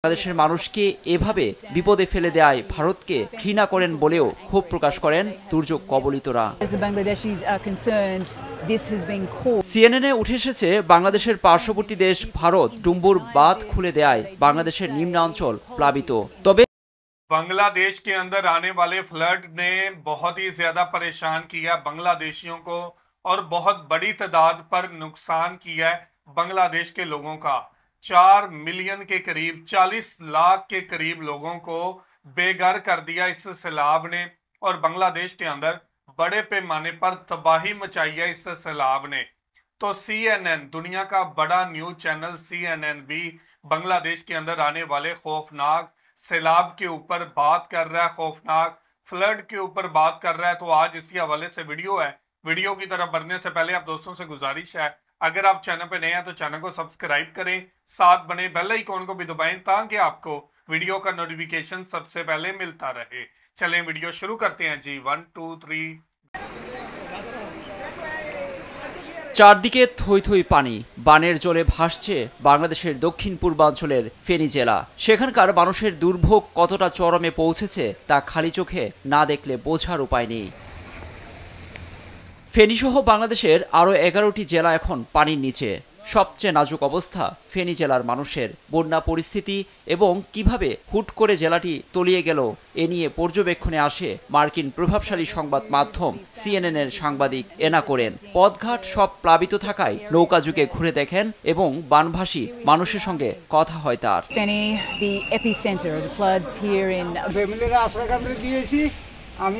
বাংলাদেশের মানুষকে এভাবে বিপদে ফেলে দেয় ভারতকে ঘৃণা করেন বলেও ক্ষোভ প্রকাশ করেন দুর্যোগ কবলিতরা। সিএনএনে উঠে এসেছে বাংলাদেশের পার্শ্ববর্তী দেশ ভারত ডুম্বুর বাঁধ খুলে দেয় বাংলাদেশের নিম্নাঞ্চল প্লাবিত। তবে बांग्लादेश के अंदर आने वाले फ्लड ने बहुत ही ज्यादा परेशान किया बांग्लादेशियों को और बहुत बड़ी तादाद पर नुकसान किया है बांग्लादेश के लोगों का। 4 मिलियन के करीब 40 लाख के करीब लोगों को बेघर कर दिया इस सैलाब ने और बांग्लादेश के अंदर बड़े पैमाने पर तबाही मचाई है इस सैलाब ने। तो CNN दुनिया का बड़ा न्यूज चैनल CNN भी बांग्लादेश के अंदर आने वाले खौफनाक सैलाब के ऊपर बात कर रहा है, खौफनाक फ्लड के ऊपर बात कर रहा है। तो आज इसी हवाले से वीडियो है। वीडियो की तरफ बढ़ने से पहले आप दोस्तों से गुजारिश है, अगर आप चैनल पे नए हैं तो चैनल को सब्सक्राइब करें, साथ बने बेल आइकॉन को भी दबाएं ताकि आपको वीडियो का नोटिफिकेशन सबसे पहले मिलता रहे। चलें वीडियो शुरू करते हैं जी। 1 2 3। চারদিকে থই থই পানি, বানের জলে ভাসছে বাংলাদেশের দক্ষিণ পূর্বাঞ্চলের ফেনী জেলা। সেখানকার মানুষের দুর্ভোগ কতটা চরমে পৌঁছেছে তা খালি চোখে না দেখলে বোঝার উপায় নেই। ফেনীসহ বাংলাদেশের আরও 11টি জেলা এখন পানির নিচে। সবচেয়ে নাজুক অবস্থা ফেনী জেলার মানুষের। বন্যা পরিস্থিতি এবং কিভাবে হুট করে জেলাটি তলিয়ে গেল এ নিয়ে পর্যবেক্ষণে আসে মার্কিন প্রভাবশালী সংবাদ মাধ্যম সিএনএনের সাংবাদিক এনা কোরেন। পথঘাট সব প্লাবিত থাকায় নৌকা যুগে ঘুরে দেখেন এবং বানভাসী মানুষের সঙ্গে কথা হয় তার। আমি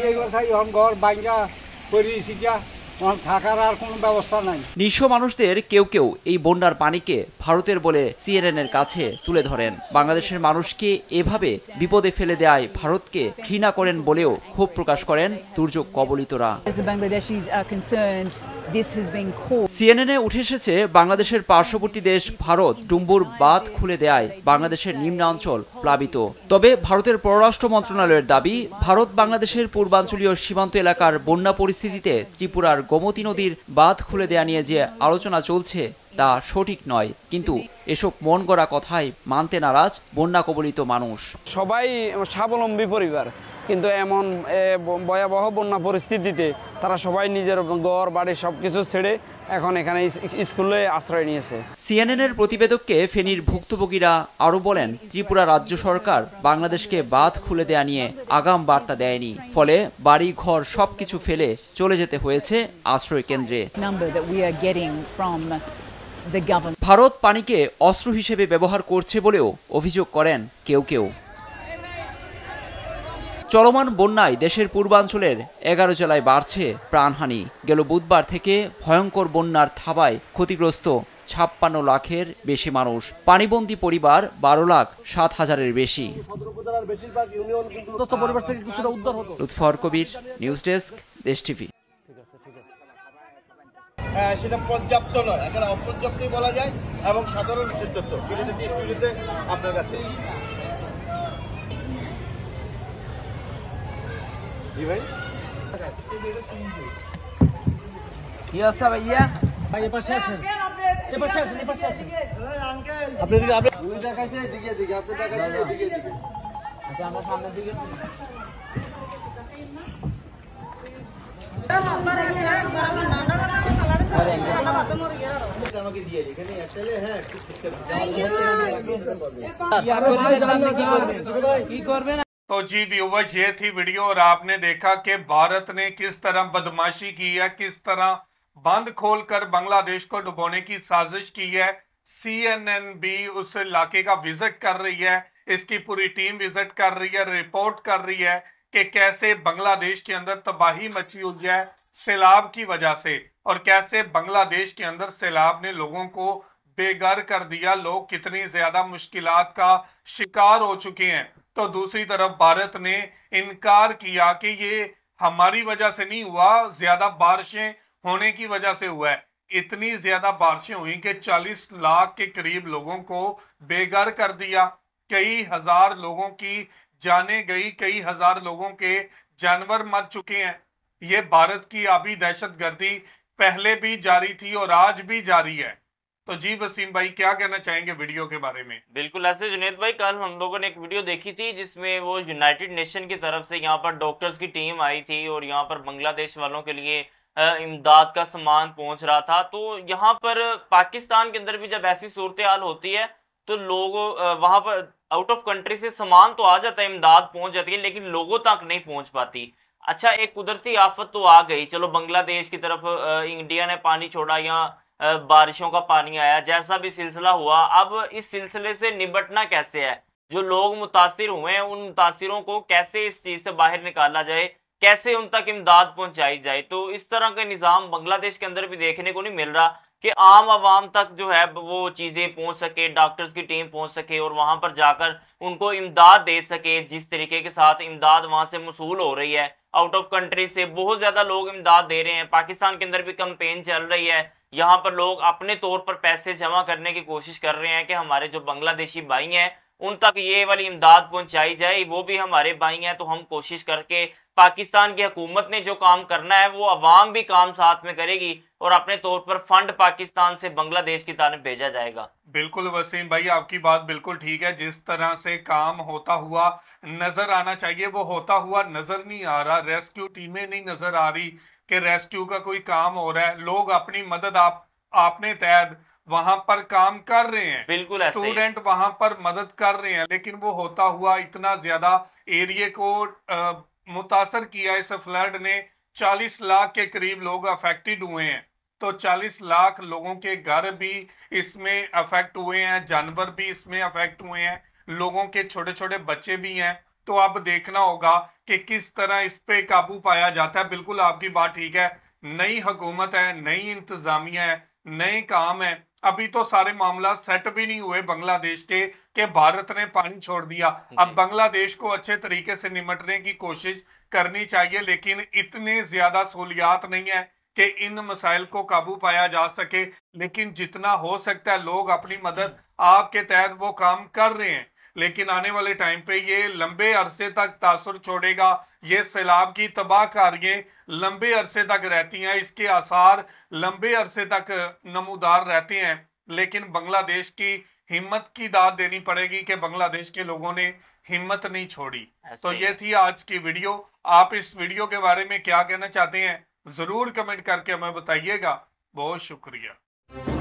থাকার আর কোনো ব্যবস্থা নাই। নিঃস্ব মানুষদের কেউ কেউ এই বন্যার পানিকে ভারতের বলে সিএনএনের কাছে তুলে ধরেন। বাংলাদেশের মানুষকে এভাবে বিপদে ফেলে দেয় ভারতকে ঘৃণা করেন বলেও ক্ষোভ প্রকাশ করেন দুর্যোগ কবলিতরা। সিএনএনে উঠে এসেছে বাংলাদেশের পার্শ্ববর্তী দেশ ভারত ডুম্বুর বাঁধ খুলে দেয় বাংলাদেশের নিম্নাঞ্চল প্লাবিত। তবে ভারতের পররাষ্ট্র মন্ত্রণালয়ের দাবি, ভারত বাংলাদেশের পূর্বাঞ্চলীয় সীমান্ত এলাকার বন্যা পরিস্থিতিতে ত্রিপুরার গোমতী নদীর বাঁধ খুলে দেয়া নিয়ে যে আলোচনা চলছে তা সঠিক নয়। কিন্তু এসব মন গড়া কথাই মানতে নারাজ বন্যা কবলিত মানুষ। সবাই স্বাবলম্বী পরিবার, কিন্তু এমন ভয়াবহ বন্যা পরিস্থিতিতে তারা সবাই নিজের ঘর বাড়ি সবকিছু ছেড়ে এখন এখানে স্কুলে আশ্রয় নিয়েছে। সিএনএনের প্রতিবেদককে ফেনীর ভুক্তভোগীরা আরও বলেন, ত্রিপুরা রাজ্য সরকার বাংলাদেশকে বাঁধ খুলে দেয়া নিয়ে আগাম বার্তা দেয়নি, ফলে বাড়ি ঘর সবকিছু ফেলে চলে যেতে হয়েছে আশ্রয় কেন্দ্রে। ভারত পানিকে অস্ত্র হিসেবে ব্যবহার করছে বলেও অভিযোগ করেন কেউ কেউ। চলমান বন্যায় দেশের পূর্বাঞ্চলের 11 জেলায় বাড়ছে প্রাণহানি। গেল বুধবার থেকে ভয়ঙ্কর বন্যার থাবায় ক্ষতিগ্রস্ত 56 লাখের বেশি মানুষ। পানিবন্দী পরিবার 12,07,000-এর বেশি। লুৎফর কবির, নিউজ ডেস্ক, দেশ টিভি। সেটা পর্যাপ্ত নয়, এখানে অপর্যাপ্তই বলা যায় এবং সাধারণ সিদ্ধান্ত আপনার কাছে। জি ভাই, কি অবস্থা ভাইয়া? ভাই এপাশে আসেন, এপাশে আসেন, এপাশে আসেন। আপনি দিকে আপনি দেখাইছে দিকে দিকে, আপনি দেখাইছেন দিকে দিকে। আচ্ছা, আমরা সামনের দিকে। तो जी व्यूवर्स, ये थी वीडियो और आपने देखा कि भारत ने किस तरह बदमाशी की है, किस तरह बंद खोलकर बांग्लादेश को डुबोने की साजिश की है। CNN भी उस इलाके का विजिट कर रही है, इसकी पूरी टीम विजिट कर रही है, रिपोर्ट कर रही है कि कैसे बांग्लादेश के अंदर तबाही मची हुई है सैलाब की वजह से और कैसे बांग्लादेश के अंदर सैलाब ने लोगों को बेघर कर दिया। लोग कितनी ज्यादा मुश्किलात का शिकार हो चुके हैं। तो दूसरी तरफ भारत ने इनकार किया कि ये हमारी वजह से नहीं हुआ, ज्यादा बारिशें होने की वजह से हुआ है। इतनी ज्यादा बारिशें हुई कि 40 लाख के करीब लोगों को बेघर कर दिया। कई हजार लोगों की जानें गई, कई हजार लोगों के जानवर मर चुके हैं। ये भारत की आबी दहशतगर्दी पहले भी जारी थी और आज भी जारी है। तो जी वसीम भाई क्या कहना चाहेंगे वीडियो के बारे में? बिल्कुल ऐसे जुनेद भाई, कल हम लोगों ने एक वीडियो देखी थी जिसमें वो यूनाइटेड नेशन की तरफ से यहाँ पर डॉक्टर्स की टीम आई थी और यहाँ पर बांग्लादेश वालों के लिए इमदाद का सामान पहुंच रहा था। तो यहाँ पर पाकिस्तान के अंदर भी जब ऐसी सूरत हाल होती है तो लोग वहां पर आउट ऑफ कंट्री से सामान तो आ जाता है, इमदाद पहुंच जाती है, लेकिन लोगों तक नहीं पहुंच पाती। अच्छा, एक कुदरती आफत तो आ गई, चलो बांग्लादेश की तरफ इंडिया ने पानी छोड़ा या बारिशों का पानी आया, जैसा भी सिलसिला हुआ, अब इस सिलसिले से निपटना कैसे है? जो लोग मुतासिर हुए हैं उन मुतासिरों को कैसे इस चीज से बाहर निकाला जाए, कैसे उन तक इमदाद पहुंचाई जाए? तो इस तरह का निजाम बांग्लादेश के अंदर भी देखने को नहीं मिल रहा कि आम आवाम तक जो है वो चीजें पहुंच सके, डॉक्टर्स की टीम पहुंच सके और वहां पर जाकर उनको इमदाद दे सके। जिस तरीके के साथ इमदाद वहां से मसूल हो रही है, आउट ऑफ कंट्री से बहुत ज्यादा लोग इमदाद दे रहे हैं। पाकिस्तान के अंदर भी कैंपेन चल रही है, यहाँ पर लोग अपने तौर पर पैसे जमा करने की कोशिश कर रहे हैं कि हमारे जो बांग्लादेशी भाई हैं उन तक ये वाली इमदाद पहुंचाई जाए, वो भी हमारे भाई हैं। तो हम कोशिश करके पाकिस्तान की हुकूमत ने जो काम करना है वो अवाम भी काम साथ में करेगी और अपने तौर पर फंड पाकिस्तान से बांग्लादेश की तरफ भेजा जाएगा। बिल्कुल वसीम भाई, आपकी बात बिल्कुल ठीक है। जिस तरह से काम होता हुआ नजर आना चाहिए वो होता हुआ नजर नहीं आ रहा। रेस्क्यू टीमें नहीं नजर आ रही कि रेस्क्यू का कोई काम हो रहा है। लोग अपनी मदद आपने तहत वहां पर काम कर रहे हैं, बिल्कुल स्टूडेंट वहां पर मदद कर रहे हैं, लेकिन वो होता हुआ इतना ज्यादा एरिया को मुतासर किया। इस फ्लड ने 40 लाख के करीब लोग अफेक्टेड हुए हैं। तो 40 लाख लोगों के घर भी इसमें अफेक्ट हुए हैं, जानवर भी इसमें अफेक्ट हुए हैं, लोगों के छोटे छोटे बच्चे भी हैं। तो अब देखना होगा कि किस तरह इस पे काबू पाया जाता है। बिल्कुल आपकी बात ठीक है, नई हुकूमत है, नई इंतजामिया है, नए काम है। अभी तो सारे मामला सेट भी नहीं हुए बांग्लादेश के कि भारत ने पानी छोड़ दिया। अब बांग्लादेश को अच्छे तरीके से निपटने की कोशिश करनी चाहिए, लेकिन इतने ज्यादा सहूलियात नहीं है कि इन मसाइल को काबू पाया जा सके। लेकिन जितना हो सकता है लोग अपनी मदद आपके तहत वो काम कर रहे हैं। लेकिन आने वाले टाइम पे ये लंबे अरसे तक तासुर छोड़ेगा। ये सैलाब की तबाहकारियां लंबे अरसे तक रहती हैं, इसके आसार लंबे अरसे तक नमूदार रहते हैं। लेकिन बांग्लादेश की हिम्मत की दाद देनी पड़ेगी कि बांग्लादेश के लोगों ने हिम्मत नहीं छोड़ी। तो ये थी आज की वीडियो। आप इस वीडियो के बारे में क्या कहना चाहते हैं जरूर कमेंट करके हमें बताइएगा। बहुत शुक्रिया।